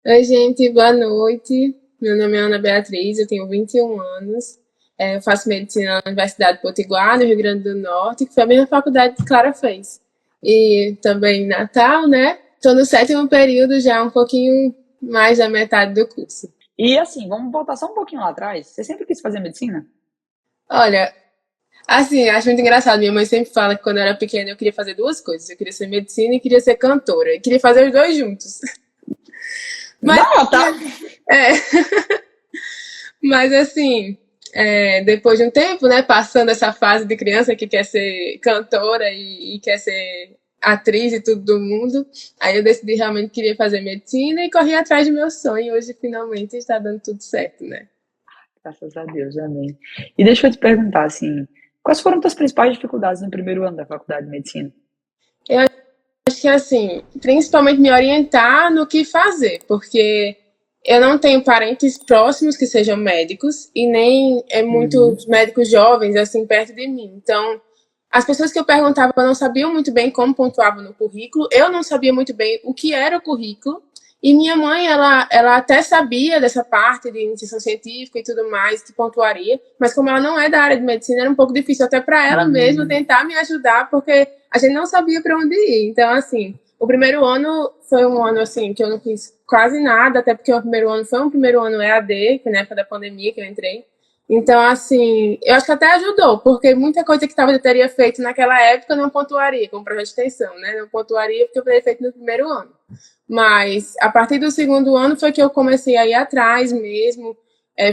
Oi, gente, boa noite. Meu nome é Ana Beatriz, eu tenho 21 anos. Eu faço medicina na Universidade Potiguar, no Rio Grande do Norte, que foi a mesma faculdade que Clara fez. E também em Natal, né? Estou no sétimo período, já um pouquinho mais da metade do curso. E assim, vamos voltar só um pouquinho lá atrás. Você sempre quis fazer medicina? Olha, assim, acho muito engraçado. Minha mãe sempre fala que quando eu era pequena eu queria fazer duas coisas. Eu queria ser medicina e queria ser cantora. E queria fazer os dois juntos. Mas, Nota! é, Mas assim, depois de um tempo, né, passando essa fase de criança que quer ser cantora e quer ser atriz e tudo do mundo, aí eu decidi realmente que queria fazer medicina e corri atrás do meu sonho. Hoje finalmente está dando tudo certo, né? Graças a Deus, amém. E deixa eu te perguntar, assim, quais foram as principais dificuldades no primeiro ano da faculdade de medicina? Eu acho que assim, principalmente me orientar no que fazer, porque eu não tenho parentes próximos que sejam médicos e nem Uhum. muitos médicos jovens assim perto de mim. Então, as pessoas que eu perguntava não sabiam muito bem como pontuava no currículo, eu não sabia muito bem o que era o currículo. E minha mãe, ela até sabia dessa parte de iniciação científica e tudo mais, que pontuaria, mas como ela não é da área de medicina, era um pouco difícil até para ela mesma Hum, tentar me ajudar, porque a gente não sabia para onde ir. Então, assim, o primeiro ano foi um ano assim que eu não fiz quase nada, até porque o primeiro ano foi um primeiro ano EAD, que na época da pandemia que eu entrei. Então, assim, eu acho que até ajudou, porque muita coisa que talvez eu teria feito naquela época eu não pontuaria, como projeto de extensão, né? Não pontuaria porque eu teria feito no primeiro ano. Mas a partir do segundo ano foi que eu comecei a ir atrás mesmo,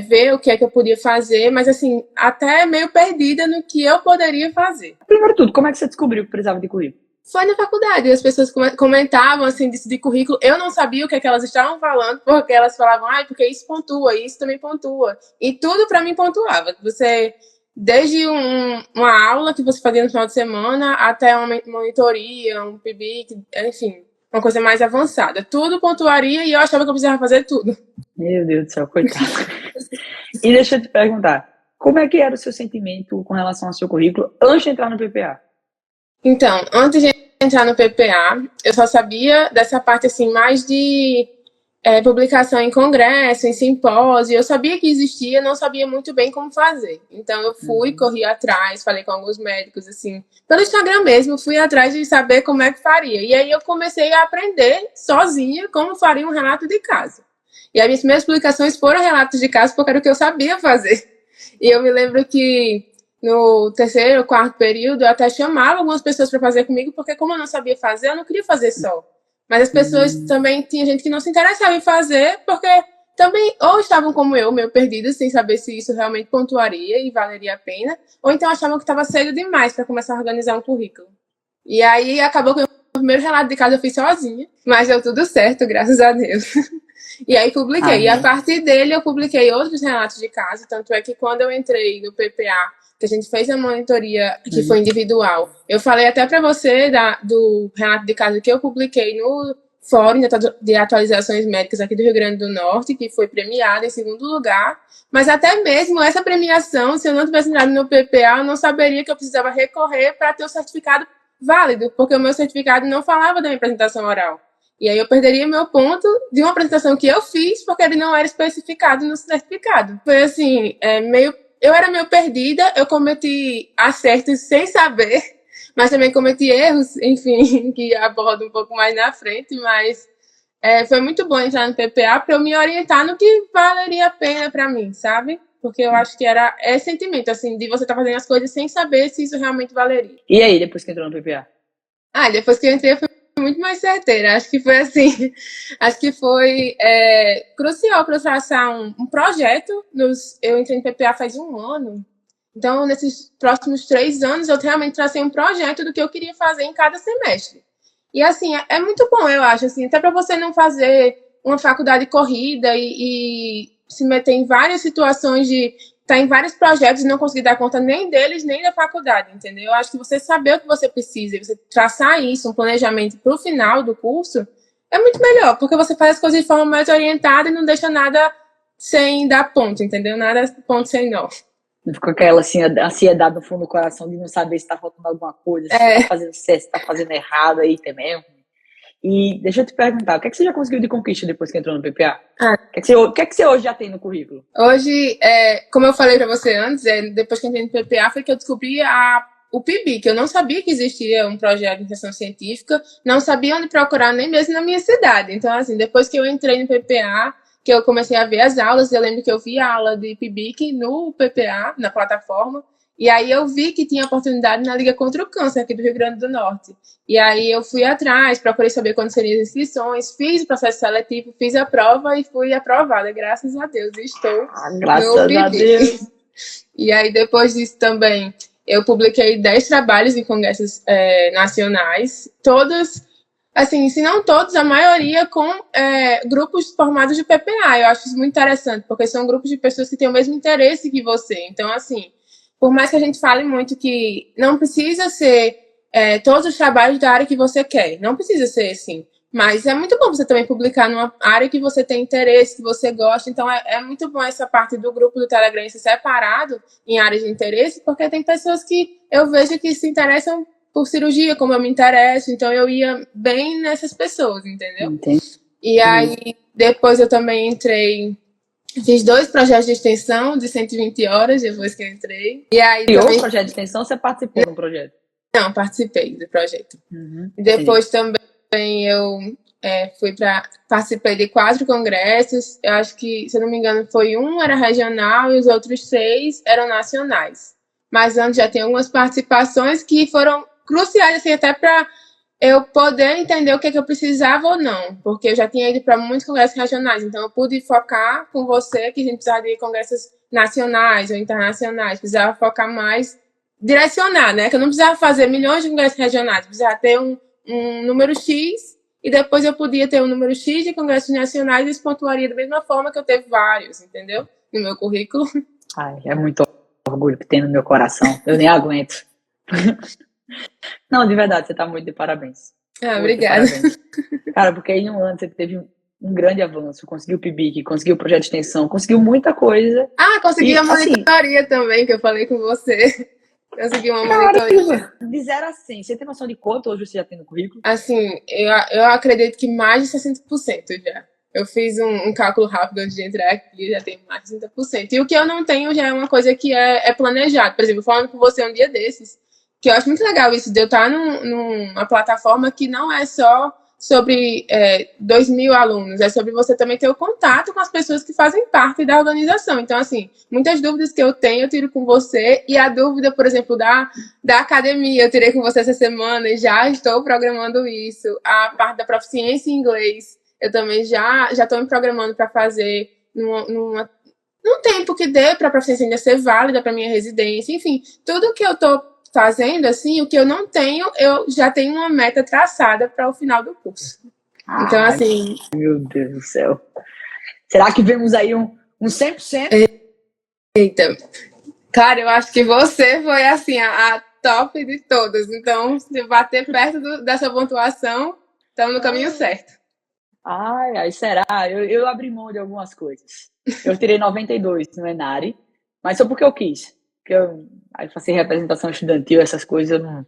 ver o que é que eu podia fazer, mas assim, até meio perdida no que eu poderia fazer. Primeiro de tudo, como é que você descobriu que precisava de currículo? Foi na faculdade, as pessoas comentavam assim disso de currículo. Eu não sabia o que é que elas estavam falando, porque elas falavam, ah, porque isso pontua, isso também pontua. E tudo para mim pontuava. Você, desde uma aula que você fazia no final de semana, até uma monitoria, um PIBIC, enfim, uma coisa mais avançada. Tudo pontuaria e eu achava que eu precisava fazer tudo. Meu Deus do céu, coitado. E deixa eu te perguntar, como é que era o seu sentimento com relação ao seu currículo antes de entrar no PPA? Então, antes de entrar no PPA, eu só sabia dessa parte assim mais de publicação em congresso, em simpósio. Eu sabia que existia, não sabia muito bem como fazer. Então eu fui, Uhum. corri atrás, falei com alguns médicos assim, pelo Instagram mesmo, fui atrás de saber como é que faria. E aí eu comecei a aprender sozinha como faria um relato de caso. E as minhas primeiras publicações foram relatos de caso porque era o que eu sabia fazer. E eu me lembro que no terceiro, quarto período, eu até chamava algumas pessoas para fazer comigo, porque como eu não sabia fazer, eu não queria fazer só. Mas as pessoas Hum, também, tinha gente que não se interessava em fazer, porque também ou estavam como eu, meio perdidas, sem saber se isso realmente pontuaria e valeria a pena, ou então achavam que estava cedo demais para começar a organizar um currículo. E aí acabou que o primeiro relato de casa eu fiz sozinha, mas deu tudo certo, graças a Deus. E aí publiquei. E a amém. partir dele eu publiquei outros relatos de caso, tanto é que quando eu entrei no PPA, que a gente fez a monitoria que foi Uhum. individual, eu falei até para você do relato de caso que eu publiquei no Fórum de Atualizações Médicas aqui do Rio Grande do Norte, que foi premiado em segundo lugar. Mas até mesmo essa premiação, se eu não tivesse entrado no PPA, eu não saberia que eu precisava recorrer para ter o certificado válido, porque o meu certificado não falava da minha apresentação oral. E aí eu perderia meu ponto de uma apresentação que eu fiz porque ele não era especificado no certificado. Foi assim, meio, eu era meio perdida, eu cometi acertos sem saber, mas também cometi erros, enfim, que abordo um pouco mais na frente, mas foi muito bom entrar no PPA para eu me orientar no que valeria a pena para mim, sabe? Porque eu acho que era esse sentimento, assim, de você estar fazendo as coisas sem saber se isso realmente valeria. E aí, depois que entrou no PPA? Ah, depois que eu entrei, eu fui muito mais certeira. Acho que foi assim, acho que foi crucial para eu traçar um projeto. Eu entrei no PPA faz um ano. Então, nesses próximos 3 anos, eu realmente tracei um projeto do que eu queria fazer em cada semestre. E assim, é muito bom, eu acho, assim, até para você não fazer uma faculdade corrida e se meter em várias situações de estar em vários projetos e não conseguir dar conta nem deles, nem da faculdade, entendeu? Eu acho que você saber o que você precisa e você traçar isso, um planejamento para o final do curso, é muito melhor, porque você faz as coisas de forma mais orientada e não deixa nada sem dar ponto, entendeu? Nada ponto sem nó. Não ficou aquela assim, ansiedade no fundo do coração de não saber se tá faltando alguma coisa, se tá É, fazendo certo, se tá fazendo errado aí também. E deixa eu te perguntar, o que é que você já conseguiu de conquista depois que entrou no PPA? Ah, O que é que você hoje já tem no currículo? hoje, como eu falei para você antes, depois que eu entrei no PPA, foi que eu descobri o PIBIC. Eu não sabia que existia um projeto de iniciação científica, não sabia onde procurar nem mesmo na minha cidade. Então, assim, depois que eu entrei no PPA, que eu comecei a ver as aulas, eu lembro que eu vi a aula de PIBIC no PPA, na plataforma, e aí eu vi que tinha oportunidade na Liga contra o Câncer aqui do Rio Grande do Norte. E aí eu fui atrás, procurei saber quando seriam as inscrições, fiz o processo seletivo, fiz a prova e fui aprovada. Graças a Deus, estou Graças no a Deus. PIBIC. E aí depois disso também, eu publiquei 10 trabalhos em congressos nacionais, todos, assim, se não todos, a maioria com grupos formados de PPA. Eu acho isso muito interessante, porque são grupos de pessoas que têm o mesmo interesse que você. Então, assim, por mais que a gente fale muito que não precisa ser todos os trabalhos da área que você quer, não precisa ser assim. Mas é muito bom você também publicar numa área que você tem interesse, que você gosta. Então, é muito bom essa parte do grupo do Telegram ser separado em áreas de interesse, porque tem pessoas que eu vejo que se interessam por cirurgia, como eu me interesso. Então, eu ia bem nessas pessoas, entendeu? Entendi. E aí, depois eu também entrei... Fiz 2 projetos de extensão de 120 horas depois que eu entrei. E aí Criou também... o projeto de extensão ou você participou do projeto? Não, participei do projeto. Uhum, Depois também eu participei de 4 congressos. Eu acho que, se eu não me engano, foi um era regional e os outros 6 eram nacionais. Mas antes já tem algumas participações que foram cruciais, assim, até para eu poder entender o que eu precisava ou não, porque eu já tinha ido para muitos congressos regionais, então eu pude focar com você que a gente precisava de congressos nacionais ou internacionais, precisava focar mais, direcionar, né? Que eu não precisava fazer milhões de congressos regionais, precisava ter um número X e depois eu podia ter um número X de congressos nacionais e isso pontuaria da mesma forma que eu teve vários, entendeu? No meu currículo. Ai, é muito orgulho que tem no meu coração, eu nem aguento. Não, de verdade, você tá muito de parabéns. Ah, Muito obrigada. de parabéns. Cara, porque aí em um ano você teve um grande avanço, conseguiu o PIBIC, conseguiu o projeto de extensão, conseguiu muita coisa. Ah, consegui E, a assim, monitoria também, que eu falei com você. Consegui uma monitoria. caramba, de 0 a 100, você tem noção de quanto hoje você já tem no currículo? Assim, eu acredito que mais de 60% já. Eu fiz um cálculo rápido antes de entrar aqui, já tem mais de 60%. E o que eu não tenho já é uma coisa que é planejado. Por exemplo, falando com você um dia desses, que eu acho muito legal isso, de eu estar numa plataforma que não é só sobre 2.000 alunos, é sobre você também ter o contato com as pessoas que fazem parte da organização. Então, assim, muitas dúvidas que eu tenho, eu tiro com você, e a dúvida, por exemplo, da academia, eu tirei com você essa semana e já estou programando isso. A parte da proficiência em inglês, eu também já estou me programando para fazer num tempo que dê para a proficiência ainda ser válida para minha residência. Enfim, tudo que eu estou fazendo, assim, o que eu não tenho, eu já tenho uma meta traçada para o final do curso. Então, assim... Meu Deus do céu. Será que vemos aí um 100%? Eita. Cara, eu acho que você foi, assim, a top de todas. Então, se bater perto dessa pontuação, estamos no caminho certo. Ai, será? Eu abri mão de algumas coisas. Eu tirei 92 no Enare, mas só porque eu quis. Porque aí fazer representação estudantil, essas coisas, eu não...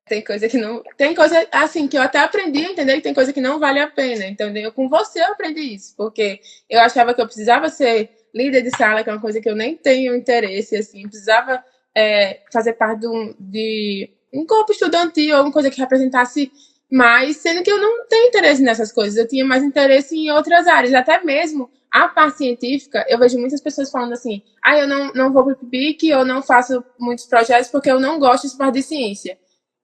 Tem coisa que não... Tem coisa, assim, que eu até aprendi a entender que tem coisa que não vale a pena, entendeu? Com você eu aprendi isso, porque eu achava que eu precisava ser líder de sala, que é uma coisa que eu nem tenho interesse, assim, precisava fazer parte de um corpo estudantil, alguma coisa que representasse mais, sendo que eu não tenho interesse nessas coisas, eu tinha mais interesse em outras áreas, até mesmo a parte científica, eu vejo muitas pessoas falando assim, eu não vou para o PIBIC, eu não faço muitos projetos porque eu não gosto de parte de ciência.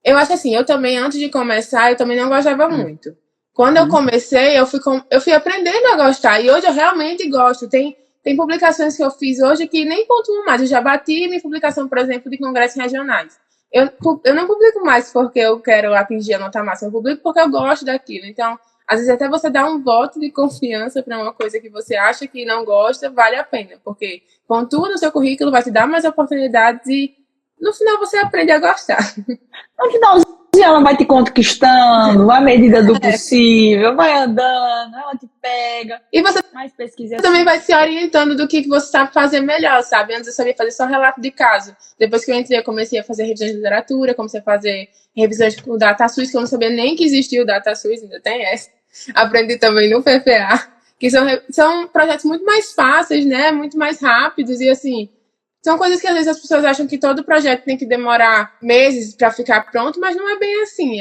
Eu acho assim, eu também, antes de começar, eu também não gostava muito. Quando eu comecei, eu fui aprendendo a gostar, e hoje eu realmente gosto. Tem publicações que eu fiz hoje que nem pontuam mais. Eu já bati minha publicação, por exemplo, de congressos regionais. Eu não publico mais porque eu quero atingir a nota máxima, eu publico porque eu gosto daquilo. Então, às vezes até você dar um voto de confiança para uma coisa que você acha que não gosta, vale a pena, porque pontua no seu currículo, vai te dar mais oportunidades e no final você aprende a gostar. No finalzinho E ela vai te conquistando, à medida do possível, vai andando, ela te pega. E você mais pesquisa também vai se orientando do que você sabe fazer melhor, sabe? Antes eu sabia fazer só relato de caso. Depois que eu entrei, eu comecei a fazer revisões de literatura, comecei a fazer revisões com o DataSUS, que eu não sabia nem que existia o DataSUS, ainda tem essa. Aprendi também no PPA, que são projetos muito mais fáceis, né? Muito mais rápidos e, assim, são coisas que às vezes as pessoas acham que todo projeto tem que demorar meses para ficar pronto, mas não é bem assim.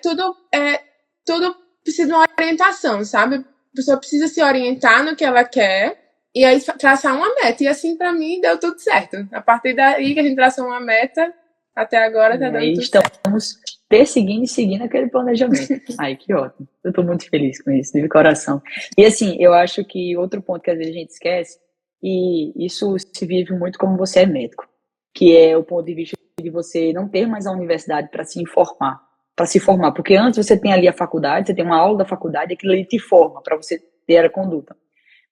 Tudo precisa de uma orientação, sabe? A pessoa precisa se orientar no que ela quer e aí traçar uma meta. E assim, para mim, deu tudo certo. A partir daí que a gente traçou uma meta, até agora tá dando tudo certo. Estamos perseguindo e seguindo aquele planejamento. Ai, que ótimo. Eu tô muito feliz com isso, de coração. E assim, eu acho que outro ponto que às vezes a gente esquece, e isso se vive muito como você é médico, que é o ponto de vista de você não ter mais a universidade para se formar, porque antes você tem ali a faculdade, você tem uma aula da faculdade, aquilo ali te forma para você ter a conduta.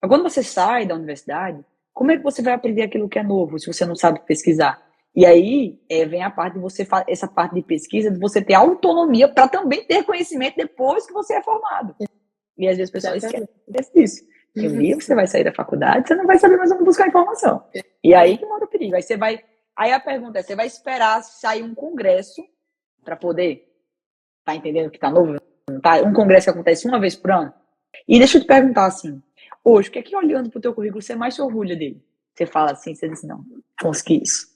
Mas quando você sai da universidade, como é que você vai aprender aquilo que é novo, se você não sabe pesquisar? E aí vem a parte de você, essa parte de pesquisa, de você ter autonomia para também ter conhecimento depois que você é formado. E às vezes o pessoal esquece disso. Que um dia você vai sair da faculdade, você não vai saber mais onde buscar informação. E aí que mora o perigo. Aí a pergunta é, você vai esperar sair um congresso para poder tá entendendo que tá novo? Tá? Um congresso que acontece uma vez por ano. E deixa eu te perguntar assim, hoje, o que é que olhando pro teu currículo você mais se orgulha dele? Você fala assim, você diz, não, consegui isso.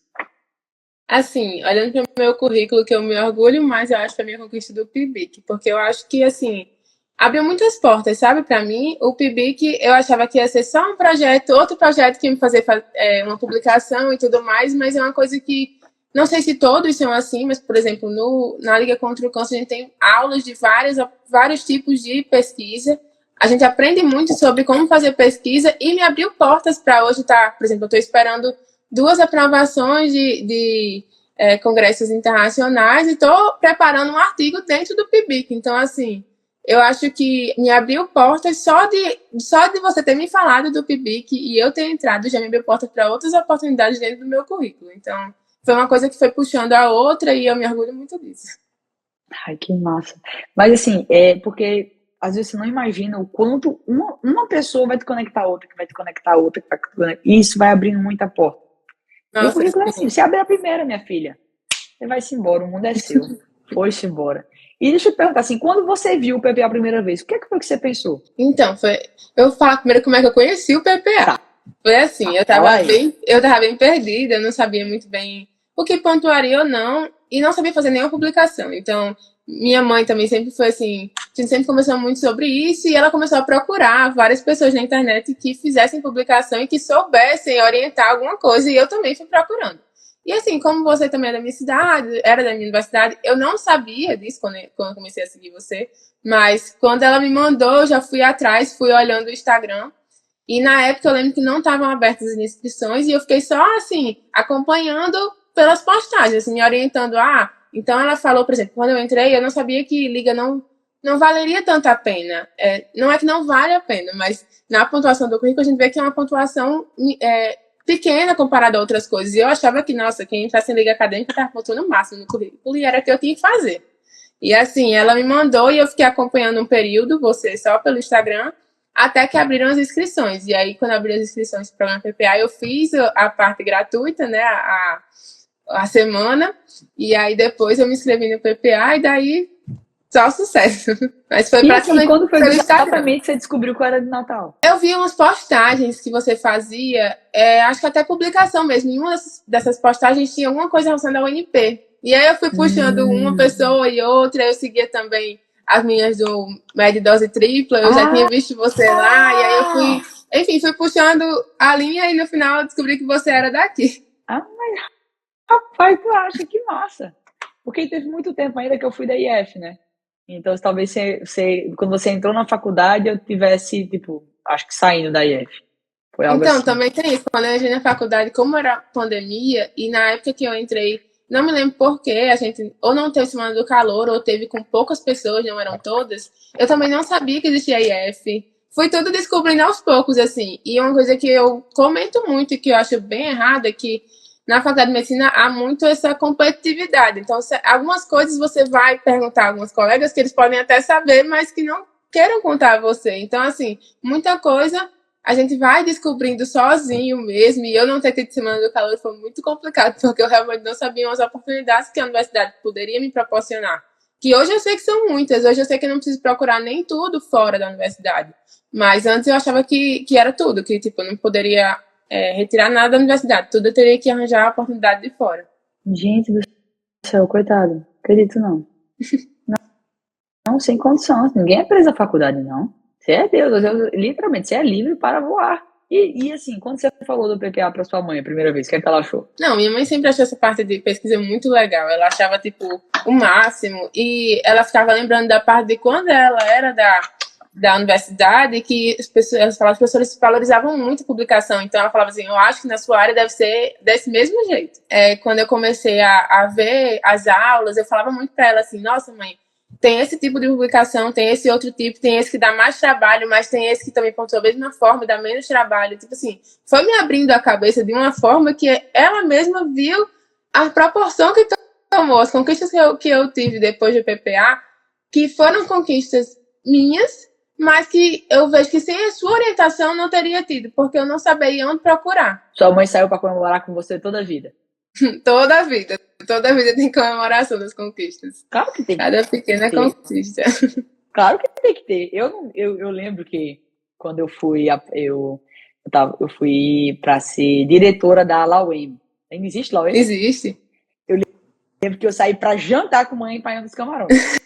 Assim, olhando para o meu currículo, que eu me orgulho mais, eu acho, para a minha conquista do PIBIC, porque eu acho que, assim, abriu muitas portas, sabe? Para mim, o PIBIC, eu achava que ia ser só um projeto, outro projeto que ia me fazer uma publicação e tudo mais, mas é uma coisa que, não sei se todos são assim, mas, por exemplo, na Liga contra o Câncer, a gente tem aulas de vários tipos de pesquisa. A gente aprende muito sobre como fazer pesquisa e me abriu portas para hoje estar, por exemplo, eu estou esperando 2 aprovações de congressos internacionais e estou preparando um artigo dentro do PIBIC. Então, assim, eu acho que me abriu portas só de você ter me falado do PIBIC e eu ter entrado, já me abriu portas para outras oportunidades dentro do meu currículo. Então, foi uma coisa que foi puxando a outra e eu me orgulho muito disso. Ai, que massa. Mas assim, porque às vezes você não imagina o quanto uma pessoa vai te conectar a outra, que vai te conectar a outra, que vai te conectar, e isso vai abrindo muita porta. E o currículo é assim, você abre a primeira, minha filha, você vai-se embora, o mundo é seu. Foi-se embora. E deixa eu te perguntar assim, quando você viu o PPA a primeira vez, o que foi que você pensou? Então, eu vou falar primeiro como é que eu conheci o PPA. Foi assim, eu tava bem perdida, eu não sabia muito bem o que pontuaria ou não, e não sabia fazer nenhuma publicação. Então, minha mãe também sempre foi assim, a gente sempre conversou muito sobre isso, e ela começou a procurar várias pessoas na internet que fizessem publicação e que soubessem orientar alguma coisa, e eu também fui procurando. E assim, como você também é da minha cidade, era da minha universidade, eu não sabia disso quando eu comecei a seguir você, mas quando ela me mandou, eu já fui atrás, fui olhando o Instagram, e na época eu lembro que não estavam abertas as inscrições, e eu fiquei só assim, acompanhando pelas postagens, assim, me orientando. Então ela falou, por exemplo, quando eu entrei, eu não sabia que Liga não valeria tanto a pena. Não é que não vale a pena, mas na pontuação do currículo a gente vê que é uma pontuação pequena comparada a outras coisas. E eu achava que, nossa, quem entrasse em Liga Acadêmica estava pontuando o máximo no currículo, e era o que eu tinha que fazer. E assim, ela me mandou e eu fiquei acompanhando um período, você só pelo Instagram, até que abriram as inscrições. E aí, quando abriram as inscrições para o programa PPA, eu fiz a parte gratuita, né, a semana, e aí depois eu me inscrevi no PPA e daí só sucesso. Mas foi praticamente quando foi exatamente que você descobriu que era de Natal? Eu vi umas postagens que você fazia, acho que até publicação mesmo. Em uma dessas postagens tinha alguma coisa relacionada ao UNP. E aí eu fui puxando uma pessoa e outra, eu seguia também as minhas do Med Dose Tripla, eu já tinha visto você lá, e aí eu fui puxando a linha e no final eu descobri que você era daqui. Mas rapaz, tu acha que massa? Porque teve muito tempo ainda que eu fui da IF, né? Então talvez quando você entrou na faculdade eu tivesse, tipo, acho que saindo da IF. Foi algo então, assim. também tem isso. Quando eu entrei na faculdade, como era pandemia, e na época que eu entrei, não me lembro porquê, a gente ou não teve Semana do Calor, ou teve com poucas pessoas, não eram todas. Eu também não sabia que existia IF. Fui tudo descobrindo aos poucos, assim. E uma coisa que eu comento muito e que eu acho bem errado é que na faculdade de medicina há muito essa competitividade. Então, algumas coisas você vai perguntar a alguns colegas que eles podem até saber, mas que não queiram contar a você. Então, assim, muita coisa a gente vai descobrindo sozinho mesmo. E eu não ter tido Semana do Calor foi muito complicado, porque eu realmente não sabia as oportunidades que a universidade poderia me proporcionar. Que hoje eu sei que são muitas. Hoje eu sei que eu não preciso procurar nem tudo fora da universidade. Mas antes eu achava que era tudo, que tipo, eu não poderia retirar nada da universidade. Tudo eu teria que arranjar a oportunidade de fora. Gente do céu, coitado. Acredito não. Não, sem condições. Ninguém é preso à faculdade, não. Você é Deus, literalmente, você é livre para voar. E assim, quando você falou do PPA para sua mãe a primeira vez, o que é que ela achou? Não, minha mãe sempre achou essa parte de pesquisa muito legal. Ela achava, tipo, o máximo. E ela ficava lembrando da parte de quando ela era da universidade, que as professores valorizavam muito a publicação. Então, ela falava assim, eu acho que na sua área deve ser desse mesmo jeito. Quando eu comecei a ver as aulas, eu falava muito para ela assim, nossa, mãe, tem esse tipo de publicação, tem esse outro tipo, tem esse que dá mais trabalho, mas tem esse que também pontua da mesma forma, dá menos trabalho. Tipo assim, foi me abrindo a cabeça de uma forma que ela mesma viu a proporção que tomou, as conquistas que eu tive depois do PPA, que foram conquistas minhas, mas que eu vejo que sem a sua orientação não teria tido, porque eu não sabia onde procurar. Sua mãe saiu para comemorar com você toda a vida? Toda a vida. Toda a vida tem comemoração das conquistas. Claro que tem que Cada pequena ter. Conquista. Claro que tem que ter. Eu lembro que quando eu fui para ser diretora da Lauem. Ainda existe Lauem? Existe. Eu lembro que eu saí para jantar com a mãe em Paião dos Camarões.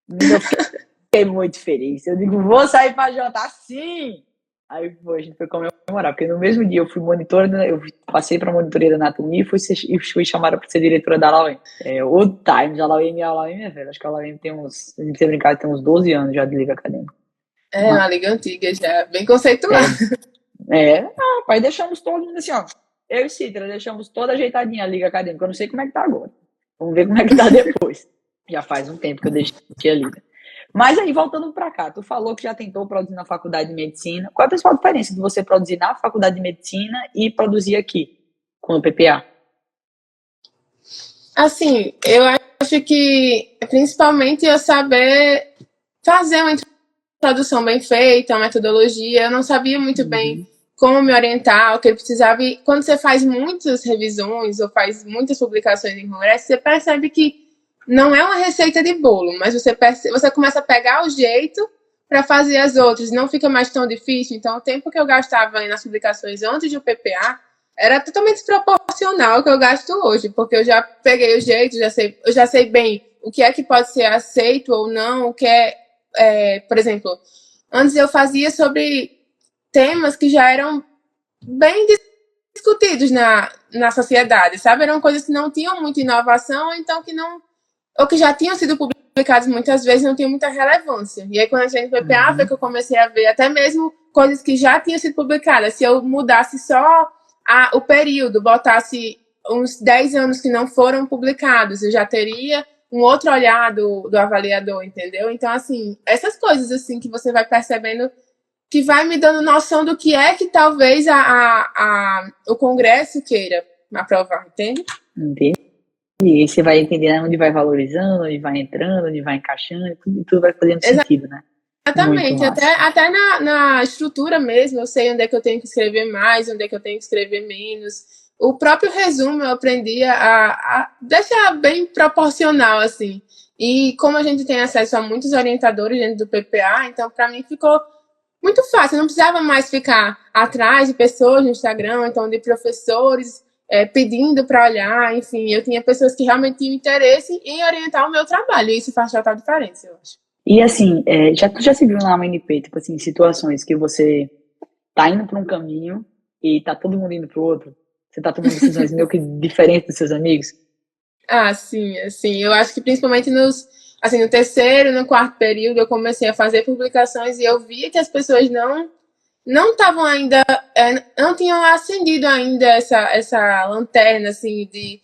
Eu fiquei muito feliz. Eu digo, vou sair para jantar sim! Aí a gente foi comemorar, porque no mesmo dia eu fui monitora, eu passei para monitoria da anatomia e fui chamada para ser diretora da Lauem. Old times, a Lauem é velha. Acho que a Lauem tem uns, a gente tem brincado, tem uns 12 anos já de liga acadêmica. Uma liga antiga já, bem conceituada. Pai, deixamos todos assim, ó. Eu e Citra deixamos toda ajeitadinha a liga acadêmica. Eu não sei como é que tá agora. Vamos ver como é que tá depois. Já faz um tempo que eu deixei a liga. Mas aí, voltando para cá, tu falou que já tentou produzir na faculdade de medicina. Qual é a principal diferença de você produzir na faculdade de medicina e produzir aqui, com o PPA? Assim, eu acho que principalmente eu saber fazer uma introdução bem feita, uma metodologia. Eu não sabia muito bem como me orientar, o que eu precisava. E quando você faz muitas revisões ou faz muitas publicações em congresso, você percebe que não é uma receita de bolo, mas você começa a pegar o jeito para fazer as outras, não fica mais tão difícil. Então, o tempo que eu gastava nas publicações antes do PPA era totalmente desproporcional ao que eu gasto hoje, porque eu já peguei o jeito, eu já sei bem o que é que pode ser aceito ou não, o que por exemplo, antes eu fazia sobre temas que já eram bem discutidos na sociedade, sabe? Eram coisas que não tinham muita inovação, então ou que já tinham sido publicados muitas vezes, não tinham muita relevância. E aí, quando a gente foi para a África, eu comecei a ver até mesmo coisas que já tinham sido publicadas. Se eu mudasse só o período, botasse uns 10 anos que não foram publicados, eu já teria um outro olhar do avaliador, entendeu? Então, assim, essas coisas assim que você vai percebendo que vai me dando noção do que é que talvez o Congresso queira aprovar, entende? Entendi. E aí você vai entendendo onde vai valorizando, onde vai entrando, onde vai encaixando, e tudo vai fazendo sentido, né? Exatamente, até na estrutura mesmo, eu sei onde é que eu tenho que escrever mais, onde é que eu tenho que escrever menos. O próprio resumo eu aprendi a deixar bem proporcional, assim. E como a gente tem acesso a muitos orientadores dentro do PPA, então para mim ficou muito fácil, eu não precisava mais ficar atrás de pessoas no Instagram, então de professores pedindo para olhar, enfim, eu tinha pessoas que realmente tinham interesse em orientar o meu trabalho, e isso faz total diferença, eu acho. E assim, já se viu lá no NP, tipo assim, situações que você tá indo para um caminho e tá todo mundo indo para o outro? Você tá tomando decisões meio que diferentes dos seus amigos? Sim, assim, eu acho que principalmente no terceiro, no quarto período, eu comecei a fazer publicações e eu via que as pessoas não estavam ainda, não tinham acendido ainda essa lanterna, assim, de,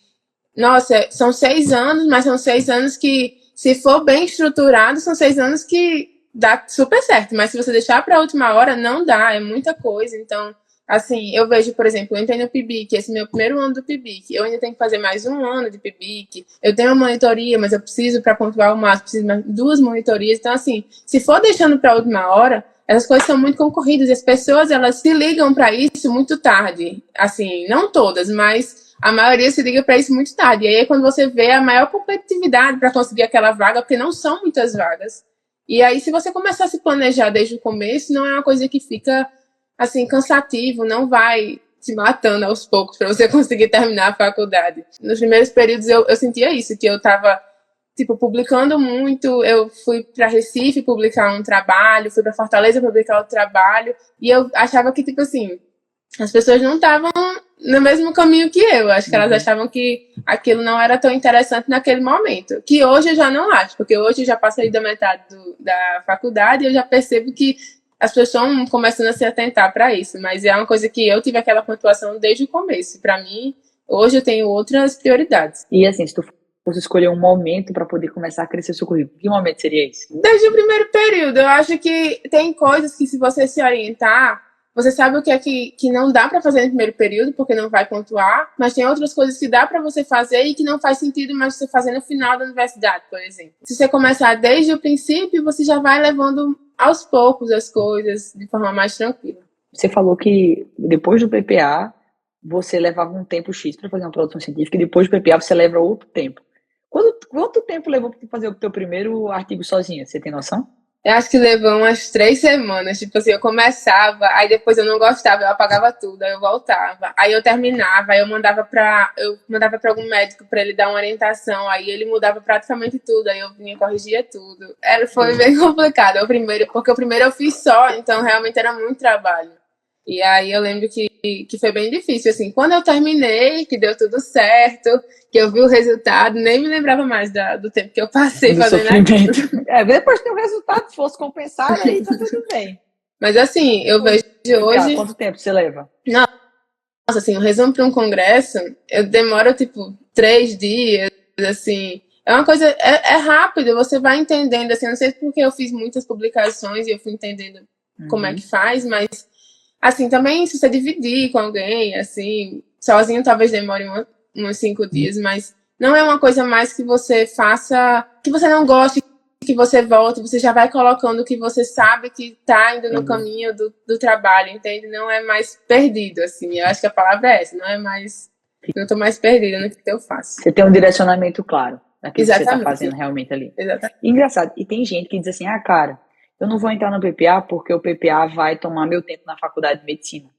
nossa, são 6 anos, mas são 6 anos que, se for bem estruturado, são 6 anos que dá super certo, mas se você deixar para a última hora, não dá, é muita coisa, então Assim, eu vejo, por exemplo, eu entrei no PIBIC, esse é meu primeiro ano do PIBIC, eu ainda tenho que fazer mais um ano de PIBIC, eu tenho uma monitoria, mas eu preciso, para pontuar o máximo, preciso de mais 2 monitorias. Então, assim, se for deixando para a última hora, essas coisas são muito concorridas, e as pessoas, elas se ligam para isso muito tarde. Assim, não todas, mas a maioria se liga para isso muito tarde. E aí é quando você vê a maior competitividade para conseguir aquela vaga, porque não são muitas vagas. E aí, se você começar a se planejar desde o começo, não é uma coisa que fica assim, cansativo, não vai te matando aos poucos para você conseguir terminar a faculdade. Nos primeiros períodos eu sentia isso, que eu estava tipo, publicando muito. Eu fui para Recife publicar um trabalho, fui para Fortaleza publicar outro trabalho, e eu achava que, tipo assim, as pessoas não estavam no mesmo caminho que eu. Acho que elas achavam que aquilo não era tão interessante naquele momento. Que hoje eu já não acho, porque hoje eu já passei da metade da faculdade e eu já percebo que as pessoas estão começando a se atentar para isso. Mas é uma coisa que eu tive aquela pontuação desde o começo. Para mim, hoje eu tenho outras prioridades. E assim, se tu fosse escolher um momento para poder começar a crescer seu currículo, que momento seria esse? Desde o primeiro período. Eu acho que tem coisas que, se você se orientar, você sabe o que é que não dá para fazer no primeiro período, porque não vai pontuar, mas tem outras coisas que dá para você fazer e que não faz sentido mais você fazer no final da universidade, por exemplo. Se você começar desde o princípio, você já vai levando aos poucos as coisas de forma mais tranquila. Você falou que depois do PPA, você levava um tempo X para fazer uma produção científica e depois do PPA você leva outro tempo. Quanto tempo levou para fazer o teu primeiro artigo sozinha? Você tem noção? Eu acho que levou umas 3 semanas. Tipo assim, eu começava, aí depois eu não gostava, eu apagava tudo, aí eu voltava. Aí eu terminava, aí eu mandava pra algum médico pra ele dar uma orientação, aí ele mudava praticamente tudo, aí eu vinha corrigia tudo. Foi bem complicado, porque o primeiro eu fiz só, então realmente era muito trabalho. E aí eu lembro que foi bem difícil, assim. Quando eu terminei, que deu tudo certo, que eu vi o resultado, nem me lembrava mais do tempo que eu passei fazendo aquilo. Depois tem o resultado, se fosse compensado, aí tá tudo bem. Mas assim, eu vejo hoje... Quanto tempo você leva? Nossa, assim, o resumo para um congresso, eu demoro, tipo, 3 dias, assim... É uma coisa... É rápido, você vai entendendo, assim. Não sei porque eu fiz muitas publicações e eu fui entendendo como é que faz, mas... Assim, também se você dividir com alguém, assim, sozinho talvez demore uns 5 dias, mas não é uma coisa mais que você faça, que você não goste, que você volte, você já vai colocando o que você sabe que tá indo no caminho do trabalho, entende? Não é mais perdido, assim, eu acho que a palavra é essa, não tô mais perdida no que eu faço. Você tem um direcionamento claro daquilo que você tá Exatamente. fazendo realmente ali. Exatamente. E engraçado, e tem gente que diz assim, cara, eu não vou entrar no PPA porque o PPA vai tomar meu tempo na faculdade de medicina.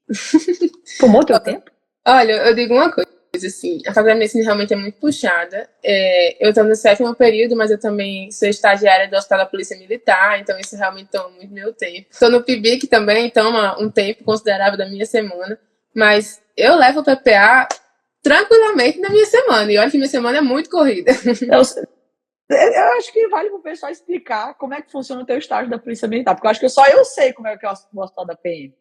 Tomou teu tempo? Olha, eu digo uma coisa, assim, a faculdade de medicina realmente é muito puxada. Eu estou no 7º período, mas eu também sou estagiária do Hospital da Polícia Militar, então isso realmente toma muito meu tempo. Estou no PIBIC, que também toma um tempo considerável da minha semana, mas eu levo o PPA tranquilamente na minha semana, e olha que minha semana é muito corrida. Eu acho que vale para o pessoal explicar como é que funciona o teu estágio da Polícia Militar, porque eu acho que só eu sei como é que é o hospital da PM.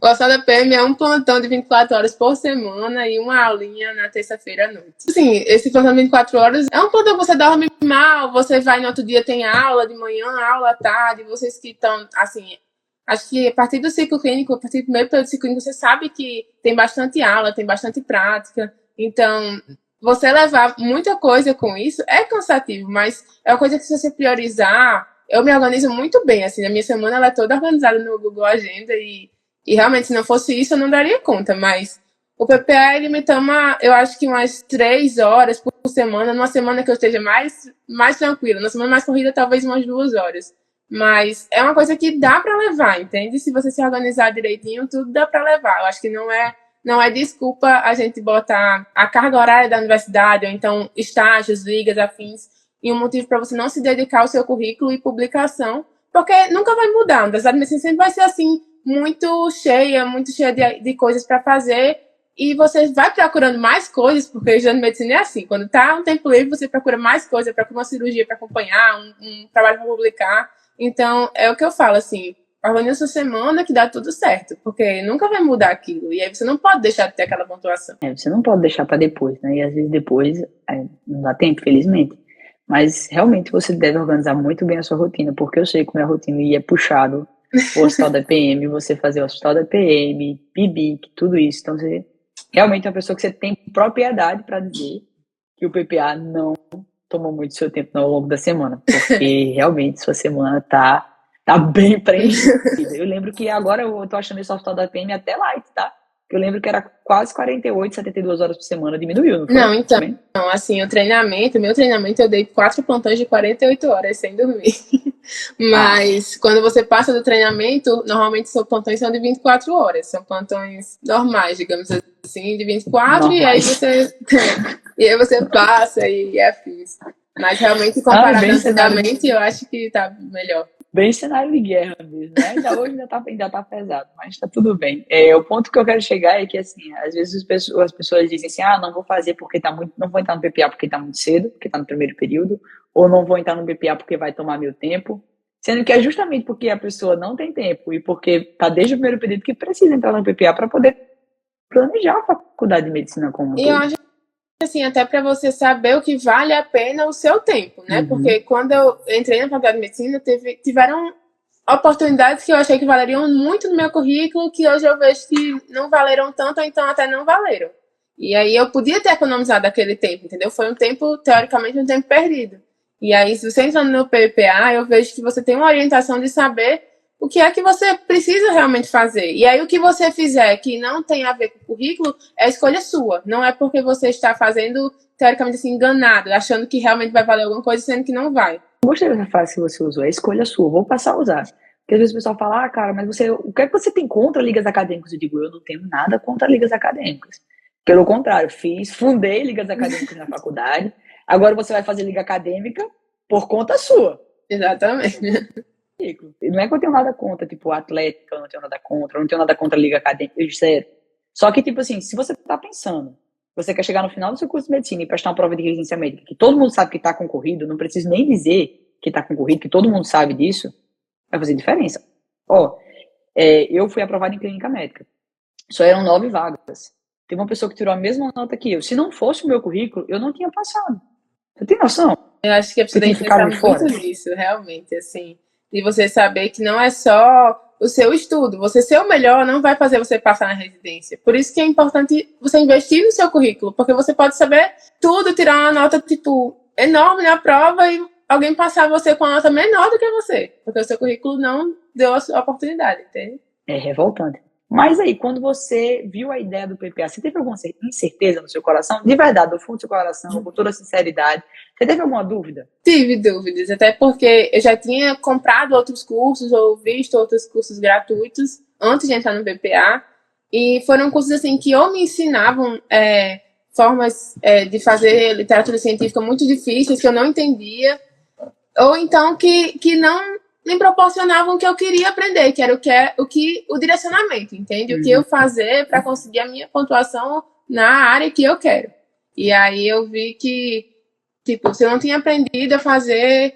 O hospital da PM é um plantão de 24 horas por semana e uma aulinha na terça-feira à noite. Assim, esse plantão de 24 horas é um plantão que você dorme mal, você vai no outro dia, tem aula de manhã, aula à tarde, vocês que estão, assim... Acho que a partir do ciclo clínico, a partir do primeiro período do ciclo clínico, você sabe que tem bastante aula, tem bastante prática. Então, você levar muita coisa com isso é cansativo, mas é uma coisa que, se você priorizar, eu me organizo muito bem, assim, a minha semana ela é toda organizada no Google Agenda e realmente, se não fosse isso, eu não daria conta, mas o PPA, ele me toma, eu acho que umas 3 horas por semana, numa semana que eu esteja mais tranquila, na semana mais corrida, talvez umas 2 horas, mas é uma coisa que dá para levar, entende? Se você se organizar direitinho, tudo dá para levar. Eu acho que não é desculpa a gente botar a carga horária da universidade, ou então estágios, ligas, afins, e um motivo para você não se dedicar ao seu currículo e publicação, porque nunca vai mudar. A Universidade de Medicina sempre vai ser assim, muito cheia de coisas para fazer, e você vai procurando mais coisas, porque o estudante de medicina é assim, quando tá um tempo livre, você procura mais coisas, procura uma cirurgia para acompanhar, um trabalho para publicar. Então, é o que eu falo, assim, organiza sua semana que dá tudo certo, porque nunca vai mudar aquilo, e aí você não pode deixar de ter aquela pontuação. Você não pode deixar para depois, né? E às vezes depois não dá tempo, felizmente. Mas realmente você deve organizar muito bem a sua rotina, porque eu sei como é a rotina e é puxado. o hospital da PM, você fazer o hospital da PM, PIBIC, tudo isso. Então, você realmente é uma pessoa que você tem propriedade para dizer que o PPA não tomou muito seu tempo ao longo da semana, porque realmente sua semana tá bem preenchida. Eu lembro que agora eu tô achando esse hospital da PM até light, tá? Eu lembro que era quase 48, 72 horas por semana, diminuiu, não foi? Não, então, assim, meu treinamento eu dei 4 plantões de 48 horas sem dormir. Mas quando você passa do treinamento, normalmente seus plantões são de 24 horas. São plantões normais, digamos assim, de 24, normais. E aí você passa e é fixe. Mas realmente, comparado antigamente, eu acho que tá melhor. Bem cenário de guerra mesmo, né? Hoje ainda tá pesado, mas tá tudo bem. O ponto que eu quero chegar é que, assim, às vezes as pessoas dizem assim, não vou fazer porque não vou entrar no PPA porque tá muito cedo, porque tá no primeiro período, ou não vou entrar no PPA porque vai tomar meu tempo, sendo que é justamente porque a pessoa não tem tempo e porque tá desde o primeiro período que precisa entrar no PPA para poder planejar a faculdade de medicina como um todo. Eu acho assim, até para você saber o que vale a pena o seu tempo, né? Porque quando eu entrei na faculdade de medicina, tiveram oportunidades que eu achei que valeriam muito no meu currículo, que hoje eu vejo que não valeram tanto, ou então até não valeram. E aí eu podia ter economizado aquele tempo, entendeu? Foi um tempo, teoricamente, um tempo perdido. E aí, se você entra no PPA, eu vejo que você tem uma orientação de saber o que é que você precisa realmente fazer. E aí, o que você fizer que não tem a ver com o currículo é escolha sua. Não é porque você está fazendo, teoricamente, assim, enganado, achando que realmente vai valer alguma coisa, sendo que não vai. Gostei dessa frase que você usou, é escolha sua, vou passar a usar. Porque às vezes o pessoal fala, cara, mas o que é que você tem contra ligas acadêmicas? Eu digo, eu não tenho nada contra ligas acadêmicas. Pelo contrário, fundei ligas acadêmicas na faculdade, agora você vai fazer liga acadêmica por conta sua. Exatamente. Não é que eu tenho nada contra, tipo, atlética, eu não tenho nada contra, eu não tenho nada contra a liga acadêmica, sério. Só que, tipo assim, se você tá pensando, você quer chegar no final do seu curso de medicina e prestar uma prova de residência médica, que todo mundo sabe que está concorrido, não preciso nem dizer que está concorrido, que todo mundo sabe disso, vai fazer diferença. Eu fui aprovado em clínica médica. Só eram 9 vagas. Teve uma pessoa que tirou a mesma nota que eu. Se não fosse o meu currículo, eu não tinha passado. Você tem noção? Eu acho que a pessoa tem que pensar muito nisso, realmente, assim. E você saber que não é só o seu estudo. Você ser o melhor não vai fazer você passar na residência. Por isso que é importante você investir no seu currículo, porque você pode saber tudo, tirar uma nota, tipo, enorme na prova e alguém passar você com uma nota menor do que você, porque o seu currículo não deu a oportunidade, entende? É revoltante. Mas aí, quando você viu a ideia do PPA, você teve alguma incerteza no seu coração? De verdade, do fundo do seu coração, com toda a sinceridade, você teve alguma dúvida? Tive dúvidas, até porque eu já tinha comprado outros cursos ou visto outros cursos gratuitos antes de entrar no PPA, e foram cursos assim que ou me ensinavam formas de fazer literatura científica muito difíceis que eu não entendia, ou então que não me proporcionavam o que eu queria aprender, que era o direcionamento, entende? O que eu fazer para conseguir a minha pontuação na área que eu quero. E aí eu vi que, tipo, se eu não tinha aprendido a fazer,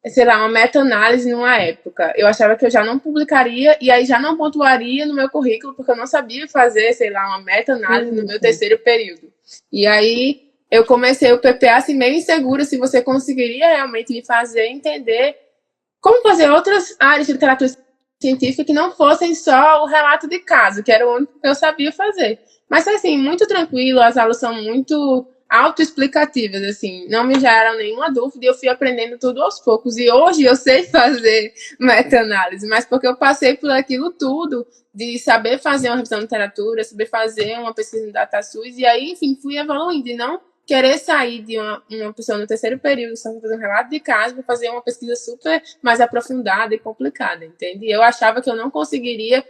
sei lá, uma meta-análise numa época, eu achava que eu já não publicaria e aí já não pontuaria no meu currículo, porque eu não sabia fazer, sei lá, uma meta-análise no meu terceiro período. E aí eu comecei o PPA assim, meio insegura se você conseguiria realmente me fazer entender como fazer outras áreas de literatura científica que não fossem só o relato de caso, que era o único que eu sabia fazer. Mas foi assim, muito tranquilo, as aulas são muito autoexplicativas, assim, não me geraram nenhuma dúvida e eu fui aprendendo tudo aos poucos. E hoje eu sei fazer meta-análise, mas porque eu passei por aquilo tudo, de saber fazer uma revisão de literatura, saber fazer uma pesquisa em DataSUS, e aí, enfim, fui evoluindo e não querer sair de uma pessoa no terceiro período, só fazer um relato de caso, para fazer uma pesquisa super mais aprofundada e complicada, entende? E eu achava que eu não conseguiria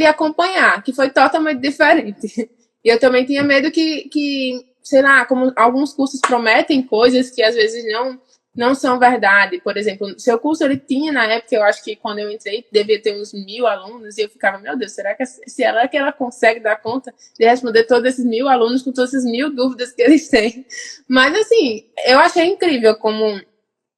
acompanhar, que foi totalmente diferente. E eu também tinha medo que sei lá, como alguns cursos prometem coisas que às vezes não são verdade. Por exemplo, seu curso ele tinha na época, eu acho que quando eu entrei devia ter uns 1.000 alunos e eu ficava, meu Deus, será que ela consegue dar conta de responder todos esses 1.000 alunos com todas essas 1.000 dúvidas que eles têm? Mas assim, eu achei incrível como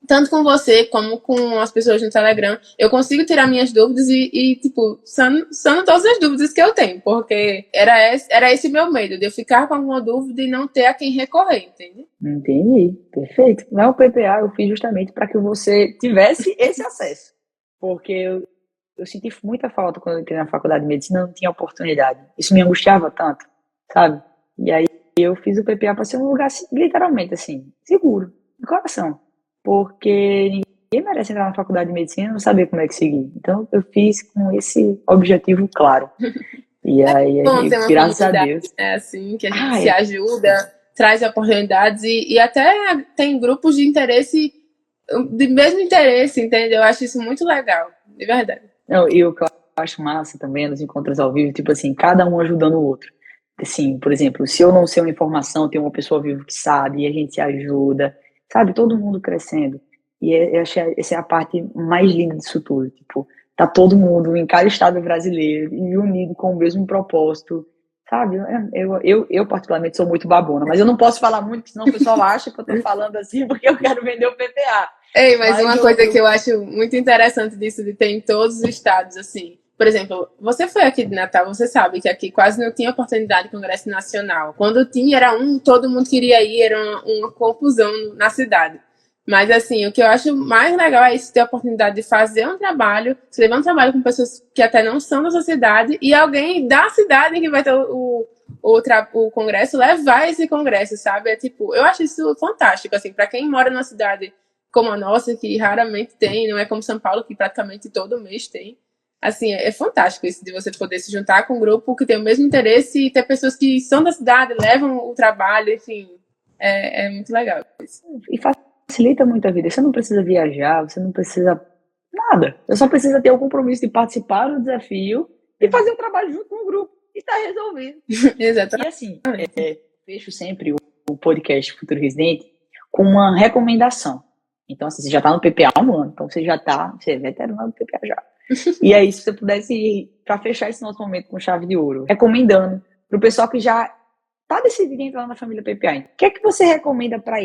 tanto com você como com as pessoas no Telegram, eu consigo tirar minhas dúvidas e tipo, são todas as dúvidas que eu tenho, porque era esse meu medo, de eu ficar com alguma dúvida e não ter a quem recorrer, entende? Entendi, perfeito. Não, o PPA eu fiz justamente para que você tivesse esse acesso, porque eu senti muita falta quando eu entrei na faculdade de medicina, eu não tinha oportunidade. Isso me angustiava tanto, sabe? E aí eu fiz o PPA para ser um lugar, literalmente, assim, seguro, de coração. Porque ninguém merece entrar na faculdade de medicina e não saber como é que seguir. Então, eu fiz com esse objetivo claro. E Bom aí, ter uma graças a comunidade, Deus. né, assim, que a gente Ah, se ajuda, traz oportunidades e até tem grupos de interesse, de mesmo interesse, entendeu? Eu acho isso muito legal, de verdade. não, e o que eu acho massa também nos encontros ao vivo, tipo assim, cada um ajudando o outro. Assim, por exemplo, se eu não sei uma informação, tem uma pessoa viva que sabe, e a gente se ajuda, sabe? Todo mundo crescendo. E eu acho que essa é a parte mais linda disso tudo. Tipo, tá todo mundo em cada estado brasileiro e unido com o mesmo propósito, sabe? Eu particularmente sou muito babona, mas eu não posso falar muito, senão o pessoal acha que eu tô falando assim porque eu quero vender o PPA. Ei, mas Mas uma coisa que eu acho muito interessante disso de ter em todos os estados, assim. Por exemplo, você foi aqui de Natal, você sabe que aqui quase não tinha oportunidade de congresso nacional. Quando tinha, era todo mundo queria ir, era uma confusão na cidade. Mas, assim, o que eu acho mais legal é isso, ter a oportunidade de fazer um trabalho, você levar um trabalho com pessoas que até não são da sua cidade, e alguém da cidade que vai ter o congresso, levar esse congresso, sabe? É tipo, eu acho isso fantástico, assim, para quem mora numa cidade como a nossa, que raramente tem, não é como São Paulo, que praticamente todo mês tem. Assim, é fantástico isso de você poder se juntar com um grupo que tem o mesmo interesse e ter pessoas que são da cidade, levam o trabalho, enfim, é muito legal isso. E facilita muito a vida. Você não precisa viajar, você não precisa nada. Você só precisa ter o compromisso de participar do desafio e fazer o trabalho junto com o grupo. E tá resolvido. E Exatamente. assim, fecho sempre o podcast Futuro Residente com uma recomendação. Então, assim, você já tá no PPA há um ano, então você é veterano do PPA já. E aí, se você pudesse, para fechar esse nosso momento com chave de ouro, recomendando para o pessoal que já tá decidido entrar na família PPA, o que é que você recomenda para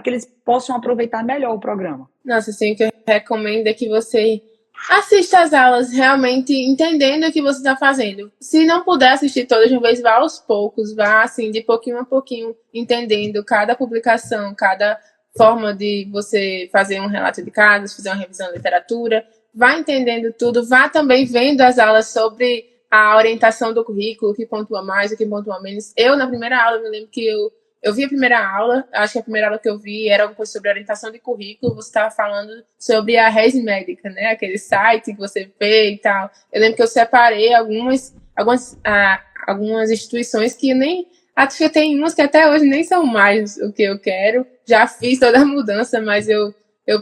que eles possam aproveitar melhor o programa? Nossa, assim, o que eu recomendo é que você assista às aulas realmente entendendo o que você está fazendo. Se não puder assistir todas de uma vez, vá aos poucos, vá assim, de pouquinho a pouquinho, entendendo cada publicação, cada forma de você fazer um relato de casos, fazer uma revisão de literatura, vá entendendo tudo, vá também vendo as aulas sobre a orientação do currículo, o que pontua mais, o que pontua menos. Eu, na primeira aula, me lembro que eu vi a primeira aula, acho que a primeira aula que eu vi era alguma coisa sobre orientação de currículo, você estava falando sobre a Res Médica, né? Aquele site que você vê e tal. Eu lembro que eu separei algumas instituições que nem... Acho que tem umas que até hoje nem são mais o que eu quero. Já fiz toda a mudança, mas eu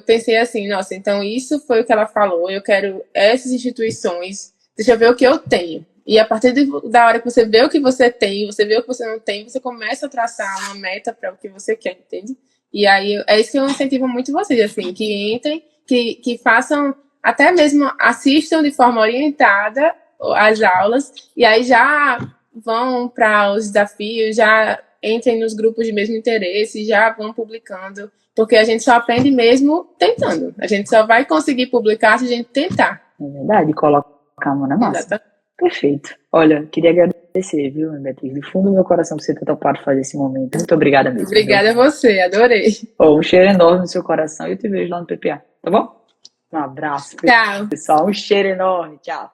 pensei assim, nossa, então isso foi o que ela falou, eu quero essas instituições, deixa eu ver o que eu tenho. E a partir da hora que você vê o que você tem, você vê o que você não tem, você começa a traçar uma meta para o que você quer, entende? E aí é isso que eu incentivo muito vocês, assim, que entrem, que façam, até mesmo assistam de forma orientada as aulas, e aí já vão para os desafios, já entrem nos grupos de mesmo interesse, já vão publicando, porque a gente só aprende mesmo tentando. A gente só vai conseguir publicar se a gente tentar. É verdade, coloca a mão na massa. Exatamente. Perfeito. Olha, queria agradecer, viu, Beatriz, do fundo do meu coração por você ter topado fazer esse momento. Muito obrigada mesmo. Obrigada a você, adorei. Um cheiro enorme no seu coração e eu te vejo lá no PPA, tá bom? Um abraço, Tchau. pessoal. Um cheiro enorme. Tchau.